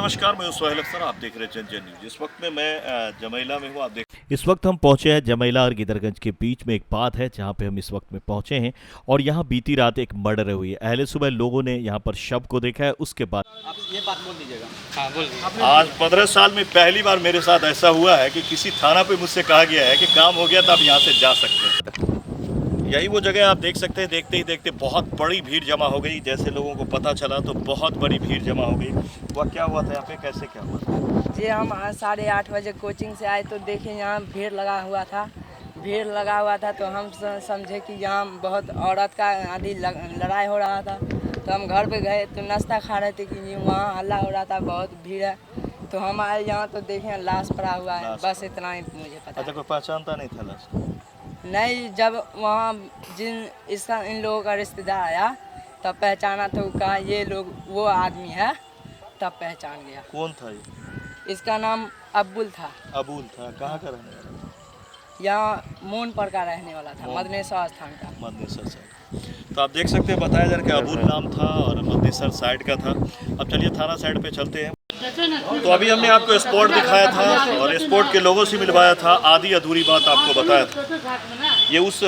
नमस्कार, मैं सोहेल अख्तर, आप देख रहे हैं जन न्यूज। इस वक्त में मैं जमैला में हूँ। आप देख इस वक्त हम पहुंचे हैं जमैला और गिदरगंज के बीच में एक बात है जहां पे हम इस वक्त में पहुंचे हैं और यहां बीती रात एक मर्डर हुई है। अहले सुबह लोगों ने यहां पर शव को देखा है। उसके बाद आप ये बात बोल दीजिएगा। हाँ, बोल। आज 15 साल में पहली बार मेरे साथ ऐसा हुआ है कि किसी थाना पे मुझसे कहा गया है कि काम हो गया तो आप यहाँ से जा सकते हैं। यही वो जगह आप देख सकते हैं। देखते ही देखते बहुत बड़ी भीड़ जमा हो गई। जैसे लोगों को पता चला तो बहुत बड़ी भीड़ जमा हो गई। वह क्या हुआ था यहाँ पे, कैसे क्या हुआ था? जी, हम 8:30 बजे कोचिंग से आए तो देखे यहाँ भीड़ लगा हुआ था। तो हम समझे कि यहाँ बहुत औरत का आदि लड़ाई हो रहा था। तो हम घर पे गए तो नाश्ता खा रहे थे कि वहाँ हल्ला हो रहा था, बहुत भीड़ है। तो हम आए यहाँ तो देखे लाश पड़ा हुआ है। बस इतना ही मुझे पता। अच्छा, कोई पहचानता नहीं था लाश? नहीं, जब वहाँ इन लोगों का रिश्तेदार आया तब पहचाना तो कहा ये लोग वो आदमी है, तब पहचान गया। कौन था ये? इसका नाम अब्बुल था। अबुल था। कहाँ का रहने वाला था? यहाँ मूनपर का रहने वाला था, मदनेश्वर स्थान का। मदनेसर साइड। तो आप देख सकते हैं, बताया जा रहा है कि अबुल नाम था और मदनेसर साइड का था। अब चलिए थाना साइड पे चलते हैं। तो अभी हमने आपको स्पॉट दिखाया था और स्पॉट के लोगों से मिलवाया था। आधी अधूरी बात आपको बताया था। ये उस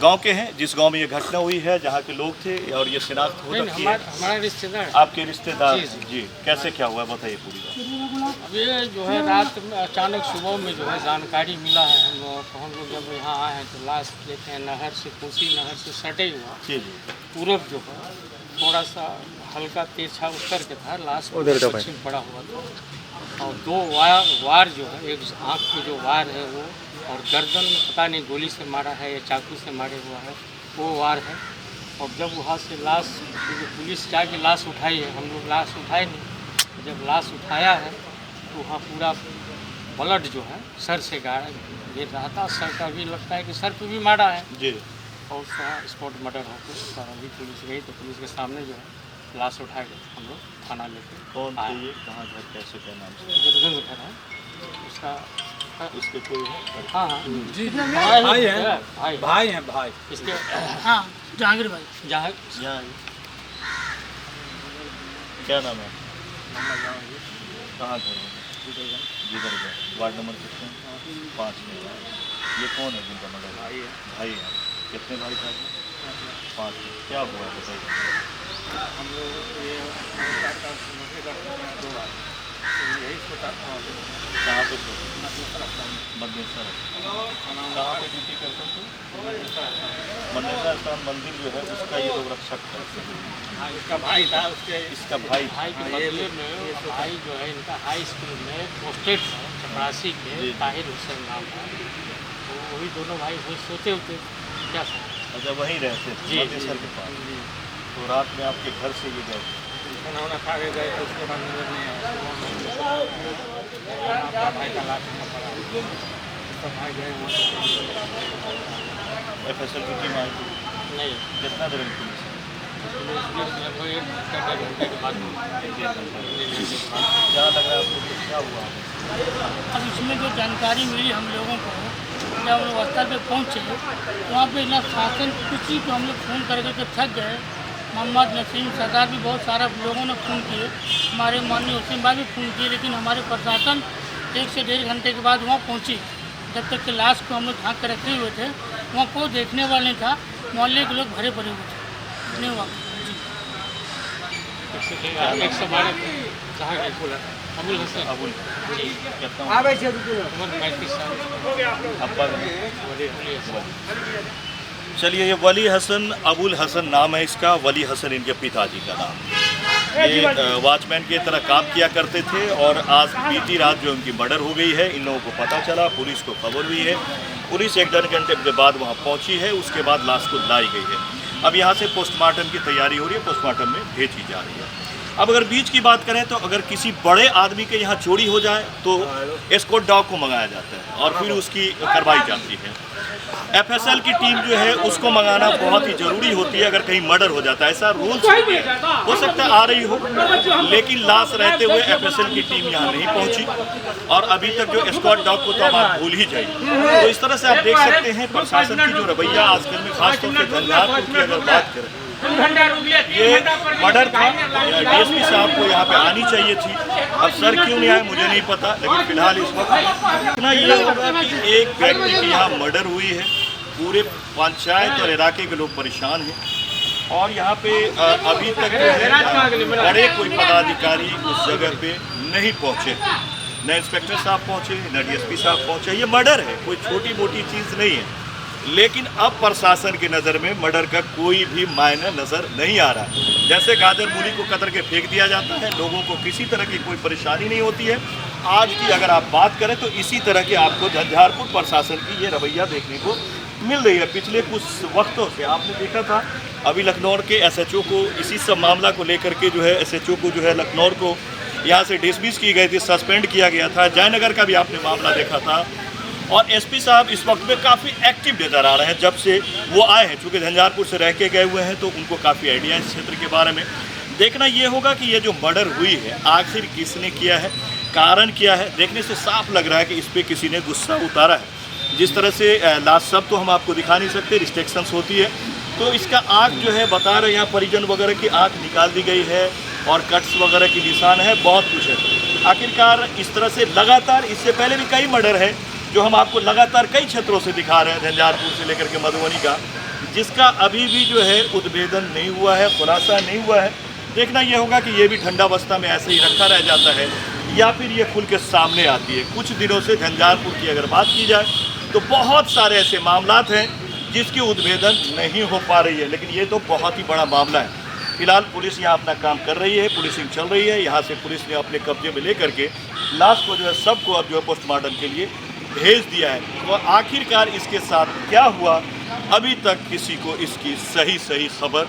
गांव के हैं जिस गांव में ये घटना हुई है, जहां के लोग थे और ये शिनाख्त हो रखी है। हमारा रिश्तेदार। आपके रिश्तेदार? जी। कैसे क्या हुआ बताइए पूरी बात। अब ये जो है रात में अचानक सुबह में जो है जानकारी मिला है हम लोग जब यहाँ आए हैं तो लाश देखे हैं नहर से, कोसी नहर से सटे हुआ। जी। पूरब जो है थोड़ा सा हल्का तिरछा उत्तर के था, लाश पश्चिम पड़ा हुआ था। और दो वार जो है, एक आँख में जो वार है वो, और गर्दन में पता नहीं गोली से मारा है या चाकू से मारे हुआ है, वो वार है। और जब वहाँ से लाश, पुलिस जाके लाश उठाई है, हम लोग लाश उठाए नहीं। जब लाश उठाया है तो वहाँ पूरा ब्लड जो है सर से गिर रहा था। सर का भी लगता है कि सर पे भी मारा है जी। और स्पॉट मर्डर होकर अभी पुलिस गई तो पुलिस के सामने जो है लाश उठा के हम लोग थाना लेके। कौन थे ये, कहाँ घर, कैसे, क्या नाम से? गिदरगंज घर है उसका। इसके कोई है? हाँ हाँ जी, भाई है, भाई हैं भाई इसके। हाँ, जहांगीर भाई। जहाँ यहाँ क्या नाम है? कहाँ घर है? गिदरगंज। वार्ड नंबर कितने? 5 में। ये कौन है जिनका मर्डर? भाई है। कितने भाई था? 5। क्या हुआ है बताइए। हम लोग ये 2 बार यही छोटा कहाँ पे थे? मदनेसर। कहाँ पे ड्यूटी करते थे? मदनेसर स्थान मंदिर जो है उसका ये लोग रक्षक है। हाँ, इसका भाई था, उसके इसका भाई के बदले में भाई जो है इनका हाई स्कूल में पोस्टेड है चपरासी के, ताहिर हुसैन नाम है। तो वही दोनों भाई सोते होते क्या था। अच्छा, वहीं रहते थे मदनेसर के पास। तो रात में आपके घर से ये गए? खाना वाना खा के गए तो उसके बाद नजर नहीं आया। आपका भाई का लाश में पड़ा, उसका भाई गए FSL की टीम आई थी? नहीं। कितना देर में पुलिस? लगभग 1 घंटे के बाद। क्या लग रहा है आपको कि क्या हुआ? अब इसमें जो जानकारी मिली हम लोगों को, जब हम लोग स्थल पे पहुँचे तो वहाँ पे ना शासन किसी को हम लोग फ़ोन करके थक गए। मोहम्मद नसीम सरदार भी बहुत सारा लोगों ने फ़ोन किए, हमारे माननीय हुसैन भाई भी फ़ोन किए, लेकिन हमारे प्रशासन 1 से 1.5 घंटे के बाद वहाँ पहुँची। जब तक कि लाश को हम लोग ढाँक कर रखे हुए थे, वहाँ कोई देखने वाला नहीं था। मोहल्ले के लोग भरे पड़े हुए थे। नहीं हुआ जी। 112 कहाँ गए बोला अबुल हसन। अबुल जी। कितना उम्र 35 साल। अब्बा? वली चलिए, ये वली हसन, अबुल हसन नाम है इसका। वली हसन इनके पिताजी का नाम। ये वॉचमैन की तरह काम किया करते थे और आज बीती रात जो उनकी मर्डर हो गई है, इन लोगों को पता चला, पुलिस को खबर हुई है। पुलिस 1-1.5 घंटे के बाद वहाँ पहुँची है। उसके बाद लाश को लाई गई है। अब यहाँ से पोस्टमार्टम की तैयारी हो रही है, पोस्टमार्टम में भेजी जा रही है। अब अगर बीच की बात करें तो अगर किसी बड़े आदमी के यहाँ चोरी हो जाए तो एस्कॉर्ट डॉग को मंगाया जाता है और फिर उसकी करवाई जाती है। FSL की टीम जो है उसको मंगाना बहुत ही ज़रूरी होती है अगर कहीं मर्डर हो जाता है। ऐसा रूल्स हो सकता है आ रही हो, लेकिन लाश रहते हुए FSL की टीम यहाँ नहीं पहुँची और अभी तक जो एस्कॉर्ट डॉग को तो अब आप भूल ही जाइए। तो इस तरह से आप देख सकते हैं प्रशासन की जो रवैया आजकल में खासतौर पर झंझारपुर की अगर बात करें ये मर्डर था। डीएसपी साहब को यहाँ पे आनी चाहिए थी, अब सर क्यों नहीं आए मुझे नहीं पता, लेकिन फिलहाल इस वक्त इतना ये होगा कि एक व्यक्ति की यहाँ मर्डर हुई है, पूरे पंचायत और इलाके के लोग परेशान हैं और यहाँ पे अभी तक जो है बड़े कोई पदाधिकारी उस जगह पे नहीं पहुँचे, न इंस्पेक्टर साहब पहुँचे न डीएसपी साहब पहुँचे। ये मर्डर है, कोई छोटी मोटी चीज़ नहीं है, लेकिन अब प्रशासन की नज़र में मर्डर का कोई भी मायने नज़र नहीं आ रहा है। जैसे गाजर मूली को कतर के फेंक दिया जाता है, लोगों को किसी तरह की कोई परेशानी नहीं होती है। आज की अगर आप बात करें तो इसी तरह के आपको झंझारपुर प्रशासन की ये रवैया देखने को मिल रही है। पिछले कुछ वक्तों से आपने देखा था, अभी लखनऊ के एसएचओ को इसी सब मामला को लेकर के जो है एसएचओ को जो है लखनऊ को यहाँ से डिसमिस की गई थी, सस्पेंड किया गया था। जयनगर का भी आपने मामला देखा था और एसपी साहब इस वक्त में काफ़ी एक्टिव नज़र आ रहे हैं जब से वो आए हैं। चूँकि झंझारपुर से रह के गए हुए हैं तो उनको काफ़ी आइडिया है इस क्षेत्र के बारे में। देखना ये होगा कि ये जो मर्डर हुई है आखिर किसने किया है, कारण क्या है। देखने से साफ लग रहा है कि इस पर किसी ने गुस्सा उतारा है। जिस तरह से लास्ट सब तो हम आपको दिखा नहीं सकते, रिस्ट्रिक्शंस होती है, तो इसका आँख जो है बता रहे हैं यहाँ परिजन वगैरह की आँख निकाल दी गई है और कट्स वगैरह की निशान है, बहुत कुछ है। आखिरकार इस तरह से लगातार इससे पहले भी कई मर्डर है जो हम आपको लगातार कई क्षेत्रों से दिखा रहे हैं, झंझारपुर से लेकर के मधुबनी का, जिसका अभी भी जो है उद्भेदन नहीं हुआ है, खुलासा नहीं हुआ है। देखना ये होगा कि ये भी ठंडावस्था में ऐसे ही रखा रह जाता है या फिर ये खुल के सामने आती है। कुछ दिनों से झंझारपुर की अगर बात की जाए तो बहुत सारे ऐसे मामलात हैं जिसकी उद्भेदन नहीं हो पा रही है, लेकिन ये तो बहुत ही बड़ा मामला है। फिलहाल पुलिस यहाँ अपना काम कर रही है, पुलिसिंग चल रही है। यहाँ से पुलिस ने अपने कब्जे में लेकर के लाश को जो है सबको अब जो है पोस्टमार्टम के लिए भेज दिया है। तो आखिरकार इसके साथ क्या हुआ अभी तक किसी को इसकी सही खबर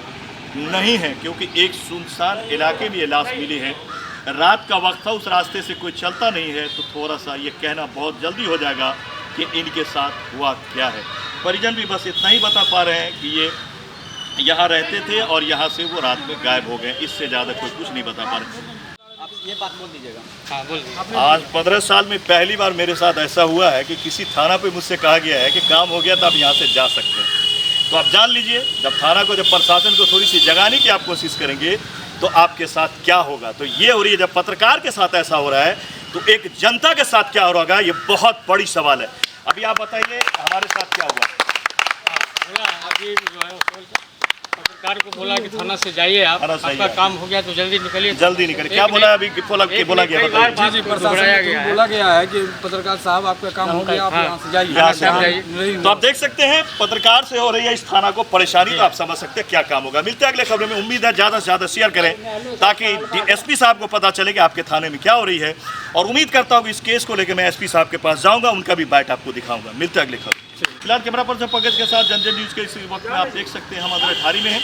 नहीं है, क्योंकि एक सुनसान इलाके में ये लाश मिली है, रात का वक्त था, उस रास्ते से कोई चलता नहीं है, तो थोड़ा सा ये कहना बहुत जल्दी हो जाएगा कि इनके साथ हुआ क्या है। परिजन भी बस इतना ही बता पा रहे हैं कि ये यहाँ रहते थे और यहाँ से वो रात में गायब हो गए, इससे ज़्यादा कोई कुछ नहीं बता पा रहे। आप ये बात बोल दीजिएगा। हाँ बोल दीजिए। आज 15 साल में पहली बार मेरे साथ ऐसा हुआ है कि किसी थाना पे मुझसे कहा गया है कि काम हो गया तो आप यहाँ से जा सकते हैं। तो आप जान लीजिए जब थाना को, जब प्रशासन को थोड़ी सी जगाने की आप कोशिश करेंगे तो आपके साथ क्या होगा। तो ये हो रही है, जब पत्रकार के साथ ऐसा हो रहा है तो एक जनता के साथ क्या हो रहा है, ये बहुत बड़ी सवाल है। अभी आप बताइए हमारे साथ क्या हुआ। अभी जो है पत्रकार को बोला कि थाना से जाइए, आपका काम हो गया तो जल्दी निकलिए। जल्दी निकलिए, क्या बोला अभी बोला गया बताइए। जी प्रशासन बोला गया है कि पत्रकार साहब आपका काम हो गया, आप यहाँ से जाइए। यहाँ से जाइए। तो आप देख सकते हैं पत्रकार से हो रही है इस थाना को परेशानी, तो आप समझ सकते हैं क्या काम होगा। मिलते हैं अगले खबरों में। उम्मीद है ज़्यादा से ज़्यादा शेयर करें ताकि एसपी साहब को पता चले कि आपके थाने में क्या हो रही है, और उम्मीद करता हूँ कि इस केस को लेकर मैं एसपी साहब के पास जाऊँगा, उनका भी बाइट आपको दिखाऊंगा। मिलते हैं अगले खबर। फिलहाल कैमरा पर्सन पंकज के साथ जनजन न्यूज़ के इस वक्त में आप देख सकते हैं हम अगले थारी में हैं।